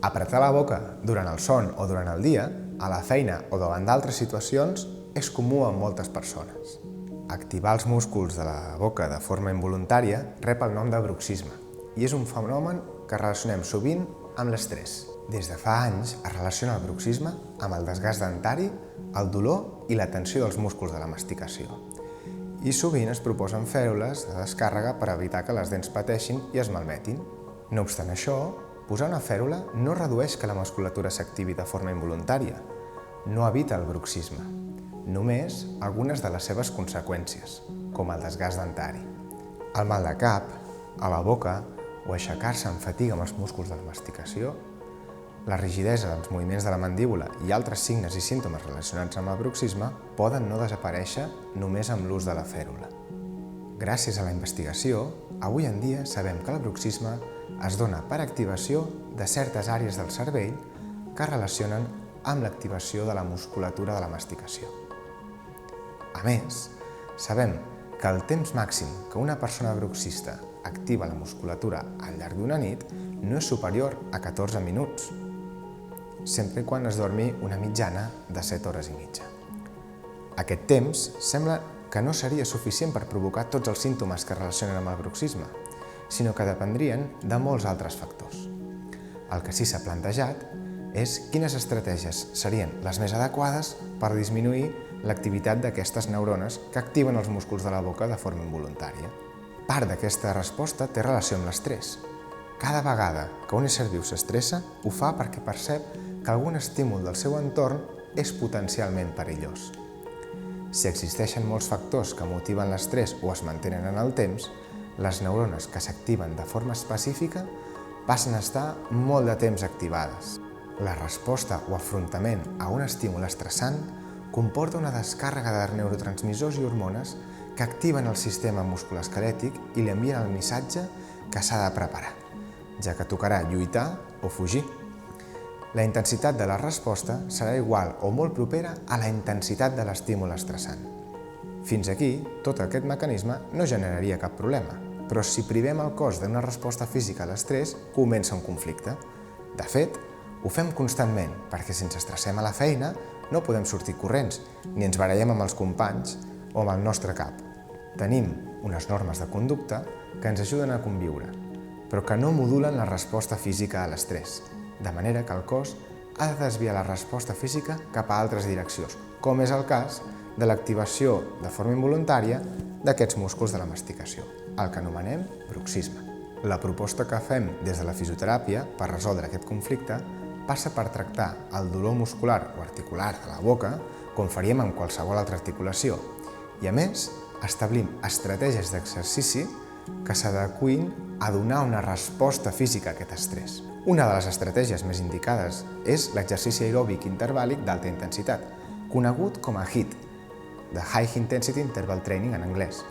Apretar la boca durant el son o durant el dia, a la feina o davant d'altres situacions, és comú en moltes persones. Activar els músculs de la boca de forma involuntària rep el nom de bruxisme i és un fenomen que relacionem sovint amb l'estrès. Des de fa anys es relaciona el bruxisme amb el desgast dentari, el dolor i la tensió dels músculs de la masticació. I sovint es proposen fèrmules de descàrrega per evitar que les dents pateixin i es malmetin. No obstant això, posar una fèrula no redueix que la musculatura s'activi de forma involuntària, no evita el bruxisme, només algunes de les seves conseqüències, com el desgast dentari. El mal de cap, a la boca o aixecar-se amb fatiga amb els músculs de la masticació, la rigidesa dels moviments de la mandíbula i altres signes i símptomes relacionats amb el bruxisme poden no desaparèixer només amb l'ús de la fèrula. Gràcies a la investigació, avui en dia sabem que el bruxisme es dona per activació de certes àrees del cervell que es relacionen amb l'activació de la musculatura de la masticació. A més, sabem que el temps màxim que una persona bruxista activa la musculatura al llarg d'una nit no és superior a 14 minuts, sempre quan es dormi una mitjana de 7 hores i mitja. Aquest temps sembla que no seria suficient per provocar tots els símptomes que es relacionen amb el bruxisme, sinó que dependrien de molts altres factors. El que sí s'ha plantejat és quines estratègies serien les més adequades per disminuir l'activitat d'aquestes neurones que activen els músculs de la boca de forma involuntària. Part d'aquesta resposta té relació amb l'estrès. Cada vegada que un ésser viu s'estressa, ho fa perquè percep que algun estímul del seu entorn és potencialment perillós. Si existeixen molts factors que motiven l'estrès o es mantenen en el temps, les neurones que s'activen de forma específica passen a estar molt de temps activades. La resposta o afrontament a un estímul estressant comporta una descàrrega de neurotransmissors i hormones que activen el sistema musculoesquelètic i li envien el missatge que s'ha de preparar, ja que tocarà lluitar o fugir. La intensitat de la resposta serà igual o molt propera a la intensitat de l'estímul estressant. Fins aquí, tot aquest mecanisme no generaria cap problema, però si privem el cos d'una resposta física a l'estrès, comença un conflicte. De fet, ho fem constantment, perquè si ens estressem a la feina, no podem sortir corrents, ni ens barallem amb els companys o amb el nostre cap. Tenim unes normes de conducta que ens ajuden a conviure, però que no modulen la resposta física a l'estrès, de manera que el cos ha de desviar la resposta física cap a altres direccions, com és el cas de l'activació de forma involuntària d'aquests músculs de la masticació, el que anomenem bruxisme. La proposta que fem des de la fisioteràpia per resoldre aquest conflicte passa per tractar el dolor muscular o articular de la boca com faríem amb qualsevol altra articulació i, a més, establim estratègies d'exercici que s'adeqüin a donar una resposta física a aquest estrès. Una de les estratègies més indicades és l'exercici aeròbic intervàl·lic d'alta intensitat, conegut com a HIIT, de High Intensity Interval Training en anglès.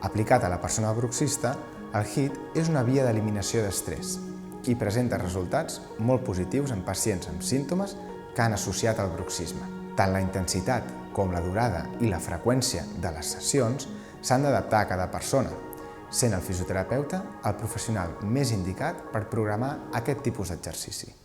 Aplicat a la persona bruxista, el HIIT és una via d'eliminació d'estrès i presenta resultats molt positius en pacients amb símptomes que han associat al bruxisme. Tant la intensitat com la durada i la freqüència de les sessions s'han d'adaptar a cada persona, sent el fisioterapeuta el professional més indicat per programar aquest tipus d'exercici.